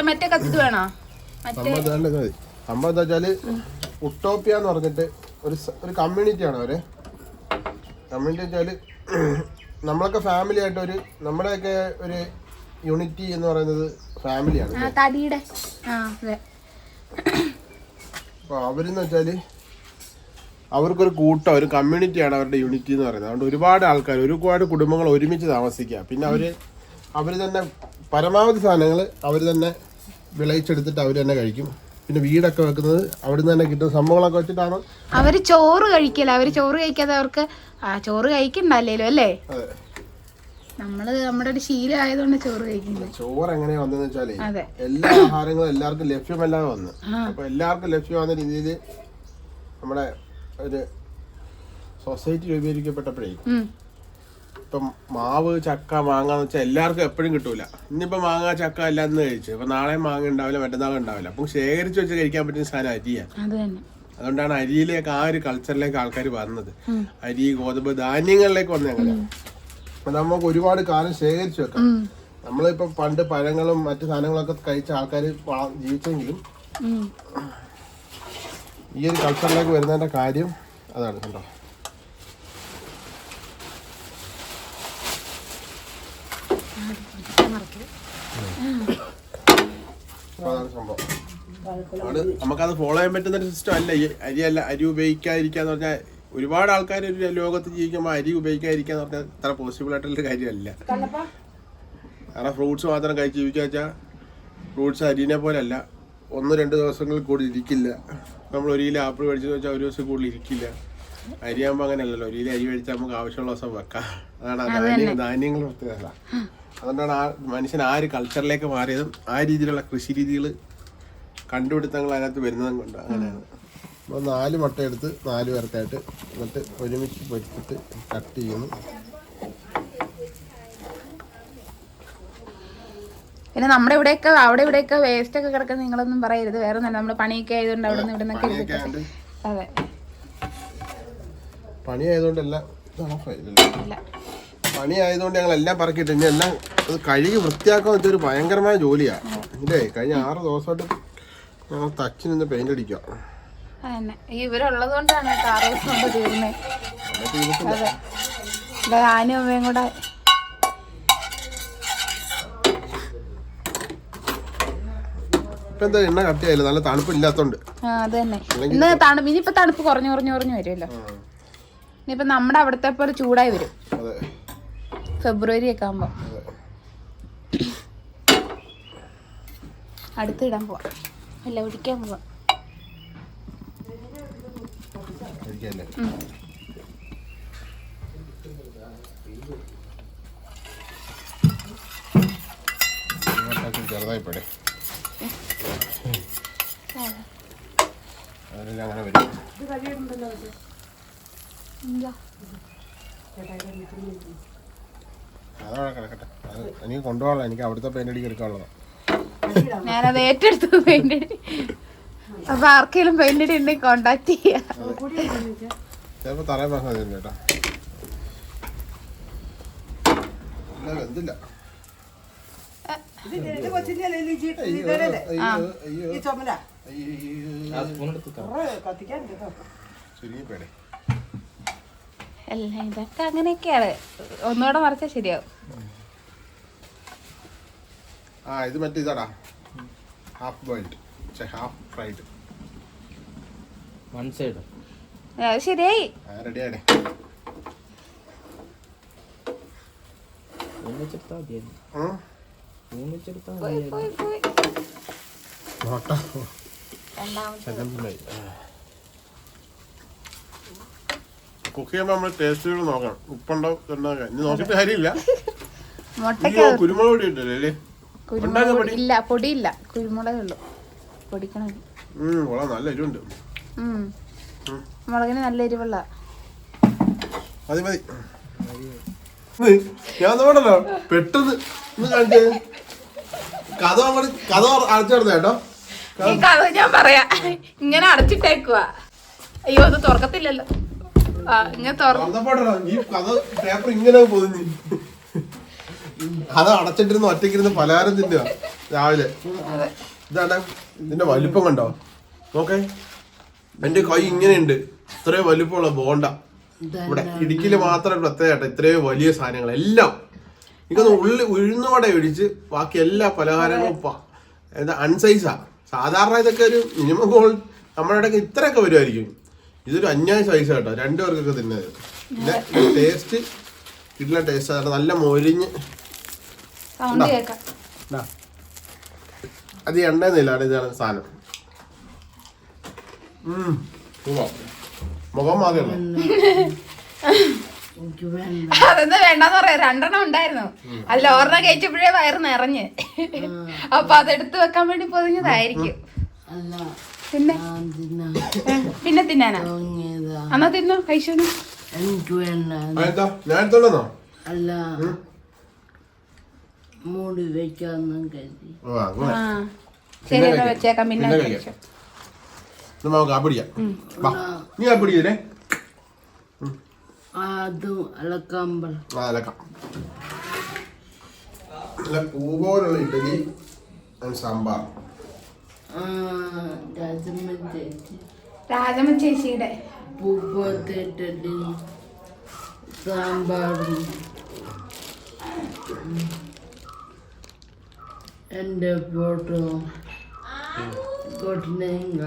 മറ്റേ കത്ത് വേണോ? സംഭവം എന്താ വെച്ചാല് ഉട്ടോപ്യ എന്ന് പറഞ്ഞിട്ട് ഒരു കമ്മ്യൂണിറ്റിയാണ് അവര്. കമ്മ്യൂണിറ്റി വെച്ചാല് നമ്മളൊക്കെ ഫാമിലി ആയിട്ട് നമ്മുടെയൊക്കെ ഒരു യൂണിറ്റി എന്ന് പറയുന്നത് ഫാമിലിയാണ്. അപ്പോൾ അവരെന്ന് വെച്ചാല് അവർക്കൊരു കൂട്ടം, ഒരു കമ്മ്യൂണിറ്റിയാണ് അവരുടെ യൂണിറ്റി എന്ന് പറയുന്നത്. അതുകൊണ്ട് ഒരുപാട് ആൾക്കാർ, ഒരുപാട് കുടുംബങ്ങൾ ഒരുമിച്ച് താമസിക്കുക. പിന്നെ അവർ തന്നെ പരമാവധി സാധനങ്ങൾ അവർ തന്നെ വിളയിച്ചെടുത്തിട്ട് അവർ തന്നെ കഴിക്കും. പിന്നെ വീടൊക്കെ വെക്കുന്നത് അവിടുന്ന് തന്നെ കിട്ടുന്ന സംഭവങ്ങളൊക്കെ വെച്ചിട്ടാണ് അവര് ചോറ് കഴിക്കില്ല. അവര് ചോറ് കഴിക്കാതെ അവർക്ക് ചോറ് കഴിക്കണ്ടല്ലോ അല്ലേ? നമ്മുടെ ഒരു ശീലം ആയതുകൊണ്ട് ചോറ് കഴിക്കുന്നത്. ചോറ് എങ്ങനെയാ വന്നതെന്ന് വെച്ചാല് എല്ലാ ആഹാരങ്ങളും എല്ലാവർക്കും ലഭ്യമല്ലാതെ വന്ന്. അപ്പൊ എല്ലാവർക്കും ലഭ്യമാകുന്ന രീതിയിൽ നമ്മുടെ ഒരു സൊസൈറ്റി രൂപീകരിക്കപ്പെട്ടപ്പോഴേ ഇപ്പം മാവ്, ചക്ക, മാങ്ങ എന്ന് വെച്ചാൽ എല്ലാവർക്കും എപ്പോഴും കിട്ടൂല. ഇന്നിപ്പോ മാങ്ങ, ചക്ക എല്ലാം ഇന്ന് കഴിച്ചു, അപ്പൊ നാളെ മാങ്ങ ഉണ്ടാവില്ല, മറ്റന്നാളും ഉണ്ടാവില്ല. അപ്പം ശേഖരിച്ച് വെച്ച് കഴിക്കാൻ പറ്റുന്ന സാധനം അരിയാണ്. അതുകൊണ്ടാണ് അരിയിലേക്ക് ആ ഒരു കൾച്ചറിലേക്ക് ആൾക്കാർ വന്നത്. അരി, ഗോതമ്പ്, ധാന്യങ്ങളിലേക്ക് വന്നത് അങ്ങനെ. അപ്പൊ നമുക്ക് ഒരുപാട് കാലം ശേഖരിച്ചു വെക്കാം. നമ്മളിപ്പോ പണ്ട് പഴങ്ങളും മറ്റു സാധനങ്ങളൊക്കെ കഴിച്ച ആൾക്കാർ ജീവിച്ചെങ്കിലും ഈ ഒരു കൾച്ചറിലേക്ക് വരുന്നതിന്റെ കാര്യം അതാണ്. കണ്ടോ, അതാണ് സംഭവം. നമുക്കത് ഫോളോ ചെയ്യാൻ പറ്റുന്ന ഒരു സിസ്റ്റം അല്ല. അരി ഉപയോഗിക്കാതിരിക്കാന്ന് പറഞ്ഞാൽ ഒരുപാട് ആൾക്കാർ ഒരു ലോകത്ത് ജീവിക്കുമ്പോൾ അരി ഉപയോഗിക്കാതിരിക്കാന്ന് പറഞ്ഞാൽ ഇത്ര പോസിബിൾ ആയിട്ടുള്ളൊരു കാര്യമല്ല. കാരണം ഫ്രൂട്ട്സ് മാത്രം കഴിച്ച് ജീവിക്കുക വെച്ചാൽ ഫ്രൂട്ട്സ് അരിനെ പോലെ അല്ല, 1-2 ദിവസങ്ങളിൽ കൂടുതൽ ഇരിക്കില്ല. നമ്മൾ 1 കിലോ ആപ്പിൾ കഴിച്ചെന്ന് വെച്ചാൽ 1 ദിവസം കൂടുതൽ ഇരിക്കില്ല. അരിയാകുമ്പോൾ അങ്ങനെയല്ലല്ലോ, 1 കിലോ അരി കഴിച്ചാൽ നമുക്ക് ആവശ്യമുള്ള ദിവസം വെക്കാം. അതാണ് ധാന്യങ്ങൾ പ്രത്യേകത. അതുകൊണ്ടാണ് മനുഷ്യൻ ആ ഒരു കൾച്ചറിലേക്ക് മാറിയതും ആ രീതിയിലുള്ള കൃഷി രീതികൾ കണ്ടുപിടുത്തങ്ങൾ അതിനകത്ത് വരുന്നതും കൊണ്ട് അങ്ങനെയാണ്. അപ്പോൾ 4 മുട്ട എടുത്ത് 4 പേർക്കായിട്ട് എന്നിട്ട് ഒരുമിച്ച് പൊരിച്ചിട്ട് കട്ട് ചെയ്യുന്നു. പിന്നെ നമ്മുടെ ഇവിടെയൊക്കെ ഇവിടെയൊക്കെ വേസ്റ്റ് ഒക്കെ കിടക്കുന്ന നിങ്ങളൊന്നും പറയരുത്. വേറെ നല്ല നമ്മുടെ പണിയൊക്കെ ആയതുകൊണ്ട് അവിടെ നിന്ന് ഇവിടെ നിന്നൊക്കെ. അതെ, പണി ആയതുകൊണ്ടല്ല, പണി ആയതുകൊണ്ട് ഞങ്ങൾ എല്ലാം പറക്കിയിട്ട് ഇനി എല്ലാം അത് കഴുകി വൃത്തിയാക്കാന്ന് വെച്ചാൽ ഒരു ഭയങ്കരമായ ജോലിയാണ്. ഇല്ലേ, കഴിഞ്ഞ 6 ദിവസമായിട്ട് ഞങ്ങൾ തച്ച് നിന്ന് പെയിന്റ് അടിക്കുക. ഇവരുള്ളത് കൊണ്ടാണ് 6 ദിവസം കൊണ്ട് തീർന്നത്. അതെ, ഞാനും അമ്മയും കൂടെ. ഇപ്പൊ എന്താ എണ്ണ കട്ടിയായില്ല, നല്ല തണുപ്പില്ലാത്തോണ്ട്. അത് തന്നെ, ഇനിയിപ്പോ തണുപ്പ് കുറഞ്ഞു വരുമല്ലോ. ഇനിയിപ്പോ നമ്മുടെ അവിടുത്തെ പോലെ ചൂടായി വരും ഫെബ്രുവരി ഒക്കെ ആകുമ്പോ. അടുത്തിടാൻ പോവാ, അല്ല ഒഴിക്കാൻ പോവാ. ചെറുതായിപ്പോടെ അങ്ങനെ വരും. അതവിടെ കിടക്കട്ടെ, അത് എനിക്ക് കൊണ്ടുപോകാനുള്ള, എനിക്ക് അവിടുത്തെ പെയിന്റ് അടിക്ക് എടുക്കാനുള്ളതാണ്. ഞാനത് ഏറ്റെടുത്തു പെയിന്റ് അടി. അപ്പൊ ആർക്കെങ്കിലും പെയിന്റ് അടി ഉണ്ടെങ്കിൽ കോണ്ടാക്ട് ചെയ്യാം. ചിലപ്പോ തറയെ പറഞ്ഞ കേട്ടോ, എന്തില്ല. അല്ല, ഇതൊക്കെ അങ്ങനെയൊക്കെയാണ്. ഒന്നുകൂടെ മറിച്ചാൽ ശരിയാവും. ഇത് മറ്റേ ഇതാടാ, half boiled, half fried. One side അത് ശരിയായി. റെഡിയാണ്. കുക്ക് ചെയ്യുമ്പോൾ നമ്മൾ ടേസ്റ്റുകൾ നോക്കണം, ഉപ്പുണ്ടോ ഇതുണ്ടോ. ഇനി നോക്കിയിട്ട് കാര്യമില്ല, മുട്ടയ്ക്ക് കുരുമുളക് പൊടി ഉണ്ടല്ലേ? കുരുമുളക് ഇല്ല, പൊടിയില്ല, കുരുമുളകേ ഉള്ളൂ. പൊടിക്കണം. നല്ല എരിവുണ്ട്. മുളകിന് നല്ല എരിവുള്ള. മതി മതി. ഞാൻ നോടല്ലോ പെട്ടെന്ന് കഥ അടച്ചിടുന്ന കേട്ടോ. ഈ കഥ ഞാൻ പറയാ, ഇങ്ങനെ അടച്ചിട്ടേക്കുവാ. അയ്യോ അത് തുറക്കത്തില്ലല്ലോ. ഇങ്ങനെ ഈ കഥ പേപ്പർ ഇങ്ങനെ പൊതിഞ്ഞ് അത് അടച്ചിട്ടിരുന്ന് ഒറ്റയ്ക്കിരുന്ന് പലഹാരം തിന്നുക രാവിലെ. ഇതാണ് ഇതിന്റെ വലിപ്പം കണ്ടോ? നോക്കേ, എന്റെ കൈ ഇങ്ങനെയുണ്ട്. ഇത്രയും വലിപ്പമുള്ള ബോണ്ട ഇവിടെ ഇടുക്കിയില് മാത്രം പ്രത്യേകമായിട്ട് ഇത്രയും വലിയ സാധനങ്ങൾ എല്ലാം ഇതൊന്ന് ഉഴുന്നോടെ ഒഴിച്ച് ബാക്കി എല്ലാ പലഹാരങ്ങളും എന്താ അൺസൈസാ. സാധാരണ ഇതൊക്കെ ഒരു മിനിമം ഗോൾ നമ്മുടെ ഇടയ്ക്ക് ഇത്രയൊക്കെ വരുമായിരിക്കും. ഇതൊരു അന്യായ സൈസ് കേട്ടോ, രണ്ടുപേർക്കൊക്കെ തിന്നത്. പിന്നെ ടേസ്റ്റ് ഇല്ല, ടേസ്റ്റ് നല്ല മൊരിഞ്ഞ്. അത് എണ്ണയൊന്നുമില്ലാണ് ഇതാണ് സാധനം. മുഖം മാത്രമേ അതൊന്നും വേണ്ടെന്ന് പറയാ. 2 ഉണ്ടായിരുന്നു. അതിൽ 1 കഴിച്ചപ്പോഴേ വയറ് നിറഞ്ഞ്. അപ്പൊ അതെടുത്ത് വെക്കാൻ വേണ്ടി പൊതിഞ്ഞതായിരിക്കും. പിന്നെ തിന്നാനാ? എന്നാ തിന്നോ, കഴിച്ചോ. അല്ല മൂടി വെക്കാന്നും കരുതി. ശരി, എന്നാ വെച്ചേക്കാം. പിന്നെ കഴിച്ചോ. നീ കാപ്പിടിക്കല്ലേ? അതും അലക്കാമ്പൾ അലക്കാം. നല്ല പൂപോലുള്ള ഇഡലി സാമ്പാർ. രാജമ്മ ചേച്ചിയുടെ പൂപ്പോത്തെ ഇഡലി സാമ്പാറും എൻ്റെ ഫോട്ടോ കൊട്ടിനെങ്ക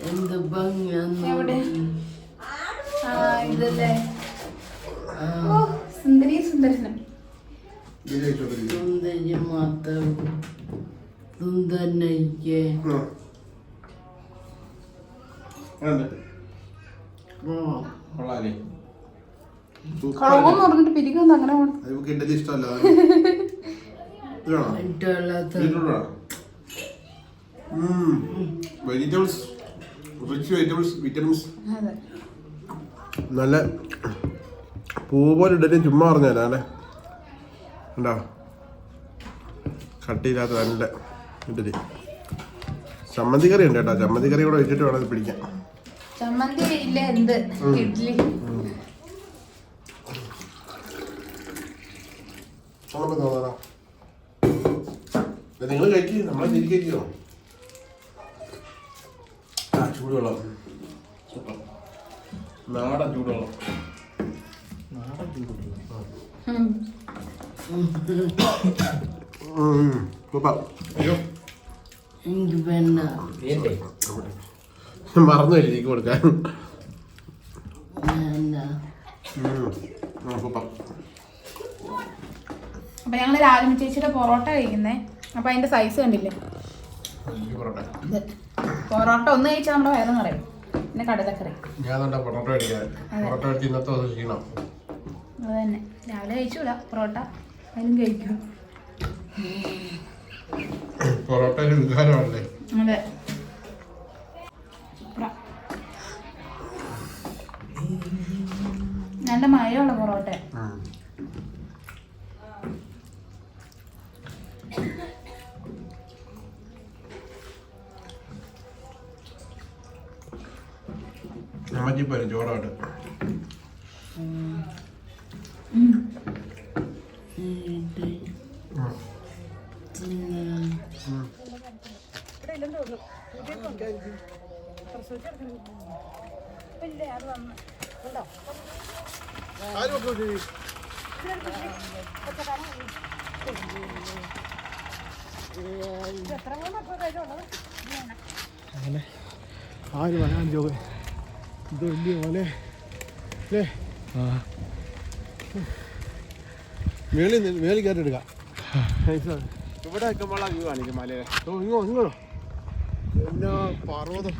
എന്ത് ഭംഗിയാന്ന്. ഇതല്ലേ സുന്ദരി സുന്ദരനും സുന്ദരി മാത്രം സുന്ദരനയ്ക്ക് കളവെന്ന് പറഞ്ഞിട്ട് പിരിക്കൊന്നും അങ്ങനെ പോണം. Vegetables, rich vegetables, vitamins. നല്ല പൂ പോലെ ഇടലും ചുമ്മാ പറഞ്ഞല്ലേ ഉണ്ടോ? കട്ടിയില്ലാത്ത നല്ല ഇഡലി. ചമ്മന്തി കറി ഉണ്ട് കേട്ടോ. ചമ്മന്തി കറി കൂടെ വെച്ചിട്ട് വേണം ഇത് പിടിക്കാൻ. ചമ്മന്തി ഇല്ല, എന്ത് ഇഡ്ഡലി. നിങ്ങൾ കഴിക്കും, നമ്മളെ തിരിക്കോ? ചൂടുവെള്ളം, നാടൻ ചൂടുവെള്ളം. എനിക്ക് വേണ്ട, മറന്നു എനിക്ക് കൊടുക്കാൻ. അപ്പൊ ഞങ്ങള് രാജമ്മ ചേച്ചിയുടെ പൊറോട്ട കഴിക്കുന്നേ. അപ്പൊ അതിന്റെ സൈസ് കണ്ടില്ലേ? പൊറോട്ട ഒന്ന് കഴിച്ചാൽ നമ്മുടെ വയറ് നിറയും. പിന്നെ കടലക്കറി. അത് തന്നെ, രാവിലെ കഴിച്ചൂല പൊറോട്ട, അതിലും കഴിക്കും. പൊറോട്ട ഒരു വികാരമാണല്ലേ? അതെ. നല്ല മഴയുള്ള പൊറോട്ട. അമ്മച്ചി പോരും ചോറായിട്ട്. അങ്ങനെ 4 വരാൻ ജോഗ ഇത് വലിയ പോലെ അല്ലേ? മേളിൽ കയറി എടുക്കാം. ഇവിടെ നിൽക്കുമ്പോൾ വ്യൂ കാണിക്കും മലയെ. ഇങ്ങോട്ടോ എന്നാ പർവ്വതം.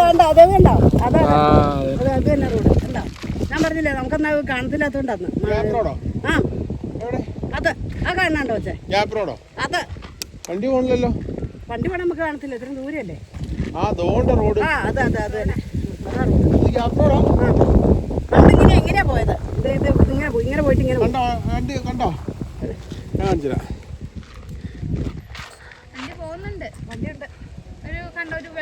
കണ്ടോ അതേ കണ്ടോ അതാ അത് തന്നെ റോഡ് കണ്ടോ ഞാൻ പറഞ്ഞില്ലേ നമുക്കെന്നാ കാണത്തില്ലാത്തോണ്ടാന്ന് ആ അത് ആ കാണാണ്ടോ വെച്ചേ അത് വണ്ടി പോണില്ലല്ലോ. വണ്ടി പോണ നമുക്ക് കാണത്തില്ല ഇത്രയും ദൂരല്ലേ റോഡ് ആ അത് അത് അത് തന്നെ അതാ റോഡ് നമ്മളിങ്ങനെ എങ്ങനെയാ പോയത് ഇത് ഇങ്ങനെ പോയി ഇങ്ങനെ പോയിട്ട് ഇങ്ങനെ കണ്ടോ ഞാൻ കാണിച്ചുതരാം. പോകുന്നുണ്ട് വണ്ടിയുണ്ട്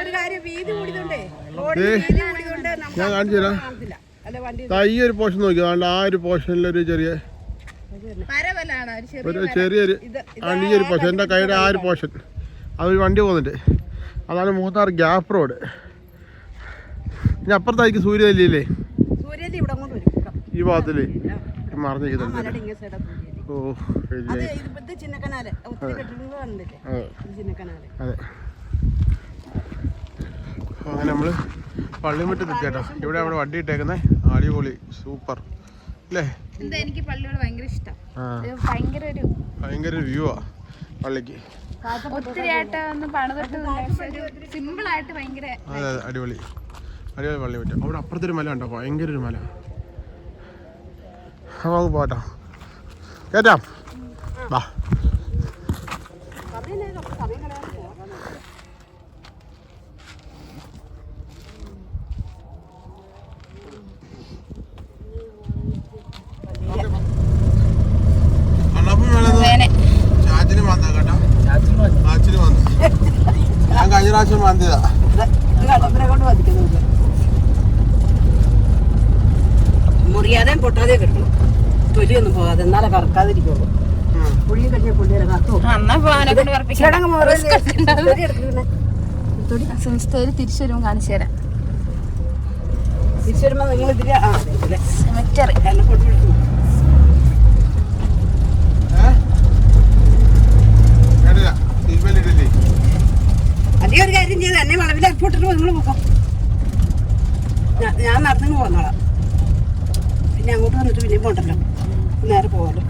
ഒരു കാര്യം വീതി കൂടിയതുകൊണ്ടേ റോഡിൽ വീതി കൂടിയതുകൊണ്ട് ഞാൻ കാണിച്ചു തരാം. കാണത്തില്ല അല്ലെ വണ്ടി ഈ ഒരു പോർഷൻ നോക്കി ആ ഒരു പോർഷനിലൊരു ചെറിയ ചെറിയൊരു ഈ ഒരു പോർഷൻ എൻ്റെ കൈയുടെ ആ ഒരു പോർഷൻ അതൊരു വണ്ടി പോകുന്നുണ്ട്. അതാണ് മൂന്നാർ ഗ്യാപ്പ് റോഡ്. ഇനി അപ്പുറത്തായിരിക്കും സൂര്യനെല്ലിയില്ലേ സൂര്യനെല്ലി ഇവിടെ അങ്ങോട്ട് വരും ഈ ഭാഗത്തില് മറിഞ്ഞിരിക്കുന്നുണ്ട്. ഓ ചിന്നക്കനാല് ഒത്തിരി കെട്ടിടങ്ങൾ കണ്ടില്ലേ ചിന്നക്കനാല്. അതെ അങ്ങനെ നമ്മൾ പള്ളിമുറ്റത്ത് എത്തിയാട്ടോ. ഇവിടെ അവിടെ വണ്ടി ഇട്ടേക്കുന്നത് അടിപൊളി സൂപ്പർ അല്ലേ. എനിക്ക് പള്ളിയോട് ഭയങ്കര ഇഷ്ടം. ഭയങ്കര വ്യൂ ആ പള്ളിക്ക്. ഒത്തിരി ആയിട്ട് ഒന്ന് പണിതിട്ട് സിമ്പിൾ ആയിട്ട് ഭയങ്കര അതെ അടിപൊളി അടിപൊളി പള്ളിമുറ്റം. അവിടെ അപ്പുറത്തൊരു മല ഉണ്ടോ ഭയങ്കര ഒരു മല. നമുക്ക് പോട്ടോ കേറ്റാം വാ. ഞാൻ കഴിഞ്ഞ പ്രാവശ്യം മാന്തിയതാ. മുറിയാതെ പൊട്ടാതെ കിട്ടണം തൊലിയൊന്നും പോകാതെ എന്നാലേ കറക്കാതിരിക്കുള്ളൂ. പുളിയും കഴിഞ്ഞ പുള്ളിയെ തിരിച്ചു വരുമ്പോൾ കാണിച്ചു തരാം. തിരിച്ചു വരുമ്പോ നിങ്ങൾ ഇതിൽ അതേ ഒരു കാര്യം ചെയ്ത് എന്നെ വളവിൽ എയർപോർട്ടിൽ നിങ്ങൾ പോകാം. ഞാൻ നടന്നു പോന്നോളാം. പിന്നെ അങ്ങോട്ട് വന്നിട്ട് പിന്നെയും പോണ്ടല്ലോ നേരെ പോകാലോ.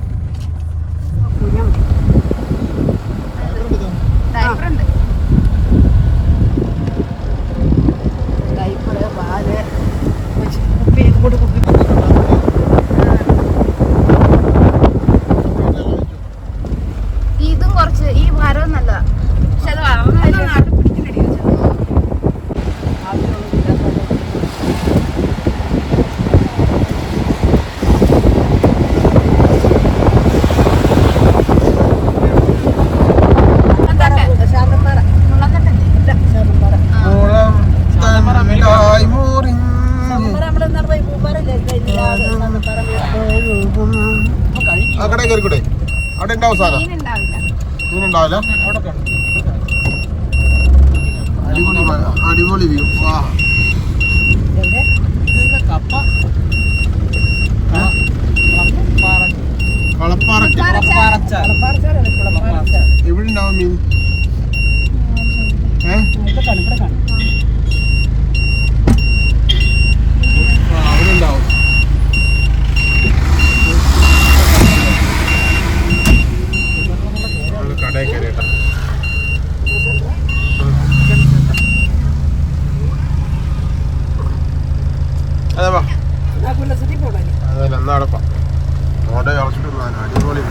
ഡൈപ്പറ് പാല് കുപ്പി ഇങ്ങോട്ട് കുപ്പി ഇതും കുറച്ച് ഈ ഭാരവും നല്ലതാ. പക്ഷെ അത് വളർന്നു നാട്ടിൽ പിടിക്കില്ലടി അവിടെ കയറിക്കൂടെ? അവിടെ ഉണ്ടാവും സാധനം. മീനുണ്ടാവില്ല. അടിപൊളി അടിപൊളി വ്യൂ. വാ എവിടെ ഉണ്ടാവും മീൻ? അവിടെ ഉണ്ടാവും. കടയിൽ കയറിയിട്ടാ അതെ വാ എന്നാടപ്പാ ഓടെ കളിച്ചിട്ട് അടിപൊളി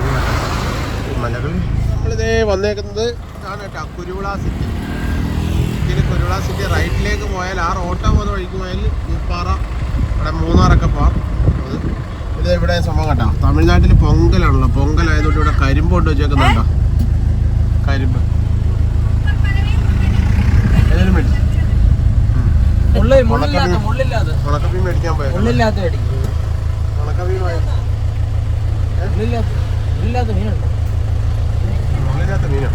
മലകൾ. നമ്മളിതേ വന്നേക്കുന്നത് ഇതാണ് കേട്ടോ കുരുവിള സിറ്റി. ഇതിൽ കുരുവിള സിറ്റി റൈറ്റിലേക്ക് പോയാൽ ആ റോട്ട പോകുന്ന വഴിക്ക് പോയാൽ മുപ്പാറ അവിടെ മൂന്നാറൊക്കെ പോകാം. അത് ഇത് ഇവിടെ സംഭവം കേട്ടോ. തമിഴ്നാട്ടിൽ പൊങ്കലാണല്ലോ. പൊങ്കലായതുകൊണ്ട് ഇവിടെ കരിമ്പ് കൊണ്ട് വെച്ചേക്കുന്നുണ്ടോ? കരിമ്പ് ഏതായാലും മേടിച്ചു. ഉണക്കമീൻ മേടിക്കാൻ പോയത്. ഉണക്കമീൻ മുള്ളില്ലാത്ത മീനോ?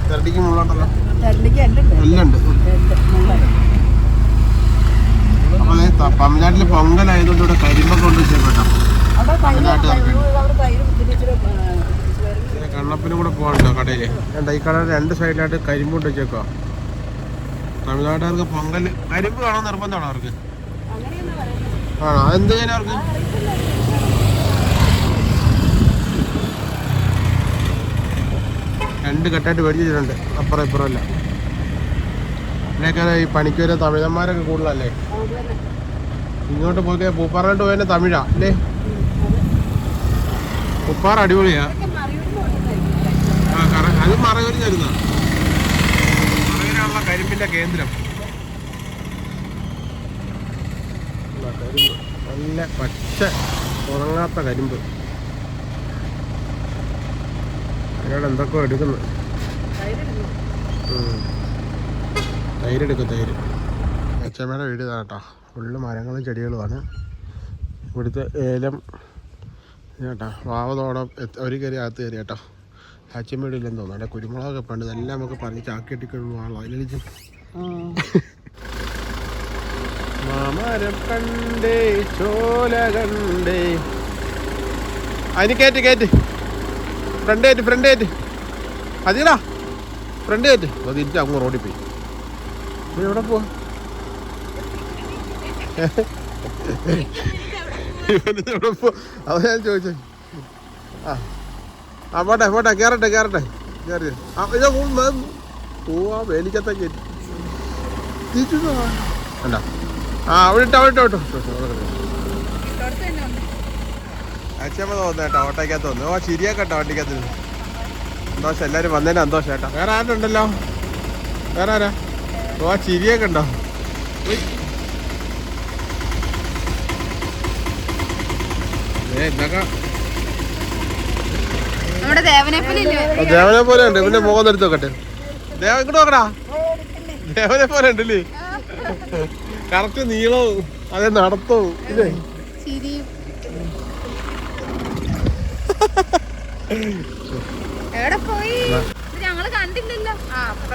തെരണ്ടിക്ക് മുള്ളുണ്ടല്ലോ. എല്ലാം ഉണ്ട്. അപ്പൊ തമിഴ്നാട്ടില് പൊങ്കലായതുകൊണ്ട് ഇവിടെ കരിമ്പൊക്കെ കൊണ്ട് വെച്ചേക്കട്ടോ. തമിഴ്നാട്ടുകാർക്ക് കണ്ണപ്പിനും കൂടെ പോകാനുണ്ടോ കടയില്? ഈ കടയിൽ രണ്ട് സൈഡിലായിട്ട് കരിമ്പ് കൊണ്ട് വെച്ചേക്കോ. തമിഴ്നാട്ടുകാർക്ക് പൊങ്കൽ കരിമ്പ് കാണാൻ നിർബന്ധമാണോ അവർക്ക്? ആണോ? അതെന്ത് ചെയ്യാൻ അവർക്ക്? 2 കെട്ടായിട്ട് മേടിച്ച് വെച്ചിട്ടുണ്ട്. അപ്പുറം ഇപ്പുറം അല്ല. ഇവിടെയൊക്കെ ഈ പണിക്ക് വരുന്ന തമിഴന്മാരൊക്കെ കൂടുതലല്ലേ. ഇങ്ങോട്ട് പോയി പൂപ്പാറോട്ട് പോയതിൻ്റെ തമിഴാ അല്ലേ. പൂപ്പാറ അടിപൊളിയാ. അത് മറയൂർ തരുന്ന മറയൂരാണുള്ള കരിമ്പിൻ്റെ കേന്ദ്രം. കരിമ്പ് നല്ല പച്ച ഉറങ്ങാത്ത കരിമ്പ്. അതിനോട് എന്തൊക്കെയോ എടുക്കുന്നു. തൈരെടുക്കും തൈര്. അച്ഛമ്മയുടെ വീട് ഇതാണ് കേട്ടോ. ഫുള്ള് മരങ്ങളും ചെടികളുമാണ്. ഇവിടുത്തെ ഏലം കേട്ടോ. വാവതോടം ഒരു കയറി അകത്ത് കയറി കേട്ടോ. അച്ഛമ്മ വീട് ഇല്ലെന്ന് തോന്നുന്നു. അവിടെ കുരുമുളകൊക്കെ പണ്ട് ഇതെല്ലാം നമുക്ക് പറഞ്ഞ് ചാക്കിട്ടിക്കൊള്ളു. അതിലടിച്ച് മാമരം കണ്ടേ ചോല കണ്ടേ. അതിന് കയറ്റ് ഫ്രണ്ട് കയറ്റ് അതിടാ ഫ്രണ്ട് കയറ്റ്. അത് തിരിച്ച് അങ്ങ് റോഡിൽ പോയി. എവിടെ പോവാ? എവിടെ പോ? അത് ഞാൻ ചോദിച്ചേ. ആ പോട്ടെ കയറട്ടെ കയറി. പോവാ വേലിക്കത്ത കയറ്റി തിരിച്ചു അല്ല. അവിടെ ഇട്ടോ. അച്ഛമ്മ തോന്നേട്ടാ ഓട്ടോയ്ക്കകത്ത് തോന്നുന്നു. ശരിയാക്കട്ടോ വണ്ടിക്കകത്ത്. സന്തോഷം, എല്ലാവരും വന്നതിന് സന്തോഷം കേട്ടോ. വേറെ ആരുണ്ടല്ലോ? വേറെ ആരാ? ചിരിയൊക്കെ ഉണ്ടോ? ദേവനെ പോലെ ഉണ്ട്. പിന്നെ മുഖം എടുത്ത് നോക്കട്ടെ. ദേവൻ ഇങ്ങോട്ട് നോക്കടാ. ദേവനെ പോലെ ഉണ്ടല്ലേ. കറക്റ്റ് നീളവും അതെ നടത്തവും ഇല്ലേ.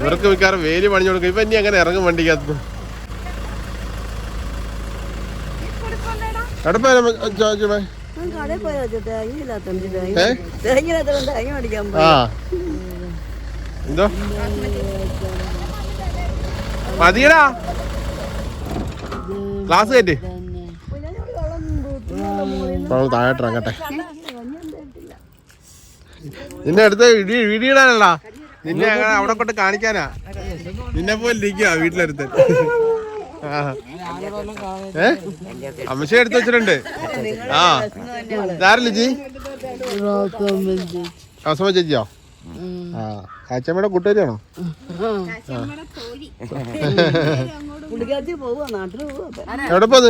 ഇവർക്ക് മിക്കാറും വേലി പണിഞ്ഞു കൊടുക്കും. ഇപ്പൊ ഇനി അങ്ങനെ ഇറങ്ങും വണ്ടിക്കകത്ത്. എന്തോ മതിയടാ. ക്ലാസ് കയറ്റി താഴോട്ടിറങ്ങട്ടെ. നിന്നെ അടുത്ത് വീടിയിടാനല്ല, നിന്നെ അവിടെ കൊണ്ട് കാണിക്കാനാ. നിന്നെ പോലെ ഇരിക്കുക വീട്ടിലെടുത്ത്. അമ്മശ എടുത്ത് വെച്ചിട്ടുണ്ട്. ഇതാരല്ലേ ജി? അവസമ ചേച്ചിയോ? അച്ഛമ്മയുടെ കൂട്ടുകാരിയാണോ? എവിടെ പോത്?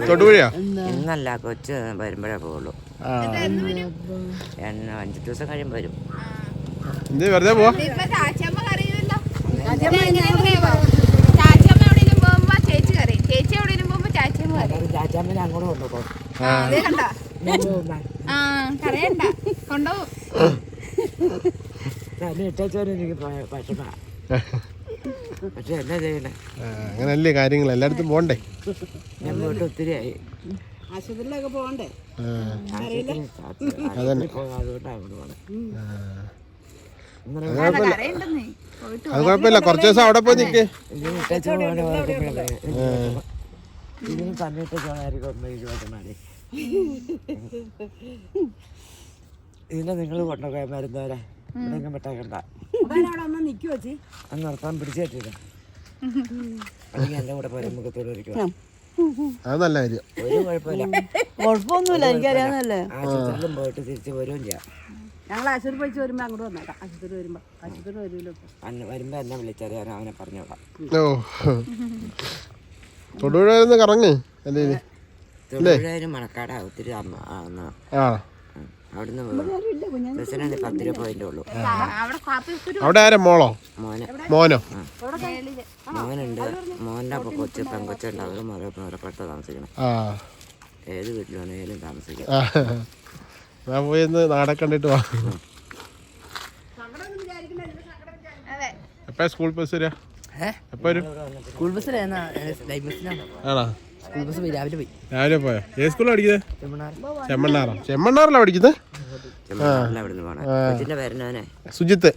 തൊടുപുഴയാ? ഇന്നല്ല, കൊച്ചു വരുമ്പോഴേ പോകുള്ളൂ. 5 ദിവസം കഴിയുമ്പോ വരും. വെറുതെ പോവാ? ചാച്ചാമ്മനെ അങ്ങോട്ട് കൊണ്ടുപോകും. പക്ഷെ എന്നാ ചെയ്യണേ, അങ്ങനല്ലേ കാര്യങ്ങൾ. എല്ലായിടത്തും പോണ്ടേ. ഞാൻ പോയിട്ട് ഒത്തിരി ആയി. ആശുപത്രിയിലൊക്കെ പോകണ്ടേ? അതുകൊണ്ടാണ് പോണേ. അത് കുഴപ്പമില്ല, കുറച്ച് ദിവസം അവിടെ പോയി നിൽക്കേ. ഇതിന് സമയത്ത് ഇതിനെ നിങ്ങൾ കൊണ്ടുപോയ മരുന്നവരെ ഇവിടെ വിട്ടേക്കണ്ട. അന്ന് നിർത്താൻ പിടിച്ചു കെട്ടില്ല. അല്ലെങ്കിൽ എൻ്റെ കൂടെ പോരാ മുഖത്തോട് ഒരിക്കണം. അത് നല്ല കാര്യം. ഒരു കുഴപ്പമില്ല, കുഴപ്പമൊന്നുമില്ല, എനിക്കറിയാന്നല്ലേ. ആശുപത്രിയിലും പോയിട്ട് തിരിച്ച് വരികയും ചെയ്യാം. ഞങ്ങൾ ആശുപത്രി പോയി വരുമ്പോ അങ്ങോട്ട് വന്നേക്കാം. ആശുപത്രി വരുമ്പോ വരുമല്ലോ. വരുമ്പോ എന്നെ വിളിച്ചറിയാൻ അവനെ പറഞ്ഞോളാം. തൊടുപുഴ കറങ്ങ്. തൊടുപുഴയിലും മണക്കാടാ ഒത്തിരി അവിടുന്ന് 10 രൂപ പോയിന്റ് ഉള്ളൂ. അവിടെ ആരാ? മോളോ? മോനോ? മോനുണ്ട്. മോൻ്റെ കൊച്ചു പെങ്കൊച്ചുണ്ട്. അവർ മുറപ്പെട്ട് താമസിക്കണം. ഏത് വീട്ടിൽ വേണേലും താമസിക്കാം. ഞാൻ പോയി നാടൊക്കെ കണ്ടിട്ട് വാ. എപ്പ സ്കൂൾ ബസ് വരാ? എപ്പ വരും? സ്കൂൾ ബസ് ആണോ? സ്കൂൾ ബസ് രാവിലെ പോയി. രാവിലെ പോയാ? ഏത് സ്കൂളിലാണ് പഠിക്കുന്നത്? ചെമ്മണ്ണാറിലാണ് പഠിക്കുന്നത്. സുജിത്ത്.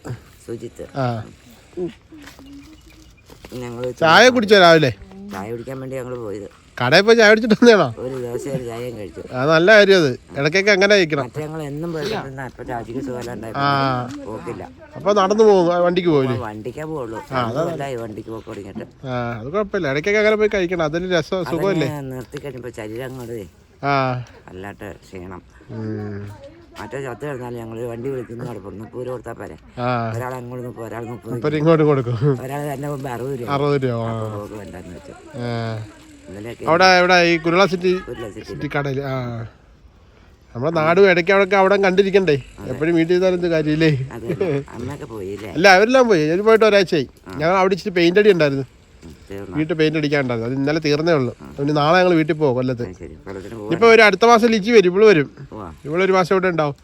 ഞങ്ങൾ ചായ കുടിച്ചോ രാവിലെ? ചായ കുടിക്കാൻ വേണ്ടി ഞങ്ങൾ പോയത്. കടയിൽ പോയി ചായ കുടിച്ചിട്ട് വന്നതാണോ? ഒരു ദിവസം ഒരു ചായയും കഴിച്ചു. അത് നല്ല കാര്യം. അത് ഇടയ്ക്കൊക്കെ അങ്ങനെ കഴിക്കണം. മറ്റേ ഞങ്ങൾ എന്നും പോയിട്ടിരുന്ന ഇപ്പൊ രാജിക്ക് സുഖമല്ലാണ്ടായി പോക്കില്ല. അപ്പൊ നടന്നു പോകും, വണ്ടിക്ക് പോകില്ലേ? വണ്ടിക്കേ പോവുള്ളൂ. വണ്ടിക്ക് പോക്ക് തുടങ്ങിയിട്ട്. അത് കുഴപ്പമില്ല, ഇടയ്ക്കൊക്കെ അങ്ങനെ പോയി കഴിക്കണം. അതൊരു രസം, സുഖമല്ലേ? നിർത്തി കഴിയുമ്പോ ശരീരം അങ്ങോട്ട് അല്ലാട്ട് ക്ഷീണം. മറ്റേ ചത്ത് കഴിഞ്ഞാൽ ഞങ്ങൾ വണ്ടി വിളിക്കുന്ന കിടപ്പും 30 രൂപ കൊടുത്താൽ പോരെ. ഒരാൾ അങ്ങോട്ട് 30, ഒരാൾ 30, ഇങ്ങോട്ട് കൊടുക്കും. ഒരാൾ തന്നെ പോകുമ്പോ 60 രൂപ വേണ്ടെന്ന് വെച്ചു. അവിടെ എവിടെ ഈ കുരുള സിറ്റി കടയിൽ. നമ്മുടെ നാടും ഇടയ്ക്ക് അവിടെ കണ്ടിരിക്കണ്ടേ? എപ്പോഴും വീട്ടിൽ ഇരുന്നാലും കാര്യമില്ലേ? അമ്മയൊക്കെ പോയില്ലേ? അല്ല, അവരെല്ലാം പോയി. ഞാൻ പോയിട്ട് ഒരാഴ്ചയായി. ഞങ്ങൾ അവിടെ ഇച്ചിരി പെയിന്റ് അടി ഉണ്ടായിരുന്നു, വീട്ടിൽ പെയിന്റ് അടിക്കാണ്ടായിരുന്നു. അത് ഇന്നലെ തീർന്നേ ഉള്ളൂ. അതുകൊണ്ട് നാളെ ഞങ്ങൾ വീട്ടിൽ പോകും കൊല്ലത്ത്. ഇപ്പൊ ഒരു അടുത്ത മാസം ലിച്ചി വരും, ഇവള് വരും. ഇവളൊരു മാസം ഇവിടെ ഉണ്ടാവും.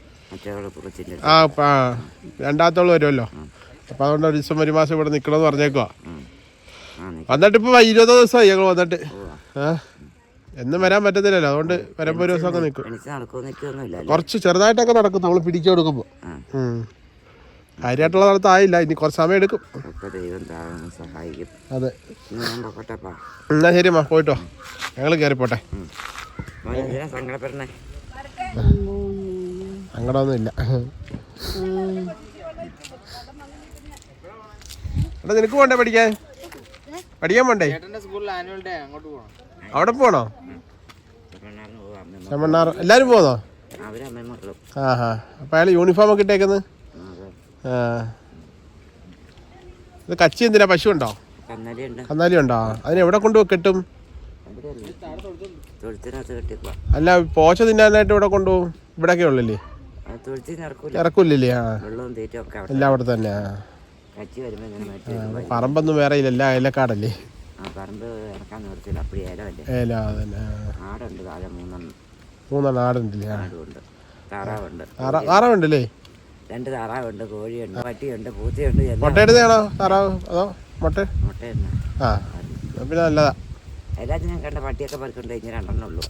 രണ്ടാമത്തോളം വരുമല്ലോ. അപ്പൊ അതുകൊണ്ട് ഒരു ദിവസം, ഒരു മാസം ഇവിടെ നിക്കണമെന്ന് പറഞ്ഞേക്കുവാ. വന്നിട്ട് ഇപ്പൊ 20 ദിവസമായി ഞങ്ങൾ വന്നിട്ട്. എന്നും വരാൻ പറ്റത്തില്ലല്ലോ, അതുകൊണ്ട് വരുമ്പോ ഒരു ദിവസം ഒക്കെ നിൽക്കും. കുറച്ച് ചെറുതായിട്ടൊക്കെ നടക്കും നമ്മൾ പിടിച്ചു കൊടുക്കുമ്പോ. കാര്യമായിട്ടുള്ള നടത്തായില്ല, ഇനി കുറച്ച് സമയം എടുക്കും. അതെ, എന്നാ ശരി അമ്മ, പോയിട്ടോ. ഞങ്ങൾ കയറിപ്പോട്ടെ. സങ്കടമൊന്നും ഇല്ല. എടാ, നിനക്ക് പോണ്ടേ പഠിക്കാൻ പോണ്ടേ? അവിടെ പോണോ? ചെമ്മണ്ണാർ എല്ലാരും പോന്നോ? അപ്പൊ അയാൾ യൂണിഫോം ഒക്കെ ഇട്ടേക്കുന്നത്. ഇത് കച്ചി എന്തിനാ? പശു ഉണ്ടോ? കന്നാലി ഉണ്ടോ? അതിന് എവിടെ കൊണ്ടുപോയി കെട്ടും? അല്ല, പോച്ച തിന്നാനായിട്ട് ഇവിടെ കൊണ്ടുപോകും. ഇവിടൊക്കെ ഉള്ളല്ലേ? ഇറക്കൂല്ലേ? എല്ലാം അവിടെ തന്നെ. പറമ്പൊന്നും വേറെ ഇല്ല, എല്ലാം ഏലക്കാടല്ലേ? മൂന്നെണ്ണം ആടുണ്ടല്ലേ? താറാവുണ്ടല്ലേ? 2 താറാവുണ്ട്, കോഴിയുണ്ട്, പട്ടിയുണ്ട്, പൂച്ചയുണ്ട്. മുട്ടയിടുന്നതാണോ താറാവ്? അതോ മുട്ട? പിന്നെ നല്ലതാ. എല്ലാത്തിനും കണ്ട പട്ടിയൊക്കെ പറിക്കൊണ്ട് കഴിഞ്ഞാൽ 2 ഉള്ളൂ.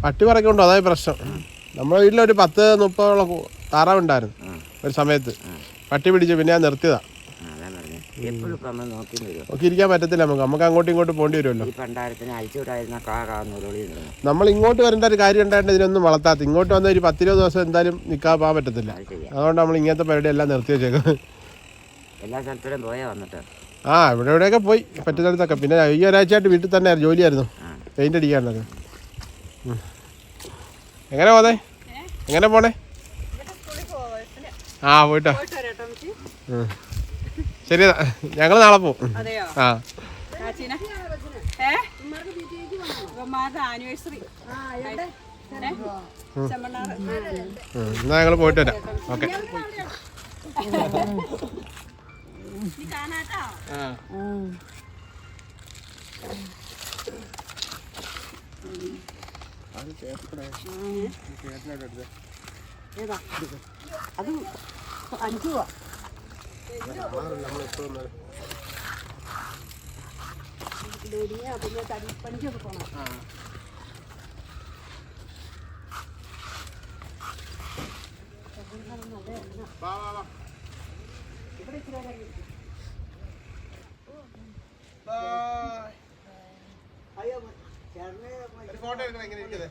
പട്ടി പറക്കുണ്ടോ? അതായത് പ്രശ്നം. നമ്മുടെ വീട്ടിലൊരു 10-30 താറാവുണ്ടായിരുന്നു ഒരു സമയത്ത്. പട്ടി പിടിച്ചു, പിന്നെ ഞാൻ നിർത്തിയതാ. നോക്കിയിരിക്കാൻ പറ്റത്തില്ല നമുക്ക് അങ്ങോട്ടും ഇങ്ങോട്ടും പോകേണ്ടി വരുമല്ലോ. നമ്മൾ ഇങ്ങോട്ട് വരേണ്ട ഒരു കാര്യം ഉണ്ടായിട്ട് ഇതിനൊന്നും വളർത്താത്ത. ഇങ്ങോട്ട് വന്ന ഒരു 10-20 ദിവസം എന്തായാലും നിൽക്കാൻ പോകാൻ പറ്റത്തില്ല. അതുകൊണ്ട് നമ്മൾ ഇങ്ങനത്തെ പരിപാടി എല്ലാം നിർത്തി വെച്ചേക്കുന്നത്. എല്ലാ സ്ഥലത്തോടും പോയാ വന്നിട്ട് ഇവിടെയൊക്കെ പോയി പറ്റുന്നിടത്തൊക്കെ. പിന്നെ ഈ ഒരാഴ്ചയായിട്ട് വീട്ടിൽ തന്നെ ജോലിയായിരുന്നു, പെയിന്റ് അടിക്കാനുള്ളത്. എങ്ങനെ പോന്നേ? എങ്ങനെ പോണേ? പോയിട്ടോ. ശരി, ഞങ്ങൾ നാളെ പോവും. എന്നാ ഞങ്ങൾ പോയിട്ട് വരാം. ഓക്കെ. അത് 5 രൂപ. പിന്നെ തടിപ്പണിക്കൊക്കെ പോണം. ഫോട്ടോ എടുക്കണം. എങ്ങനെ ഇരിക്കുന്നത്?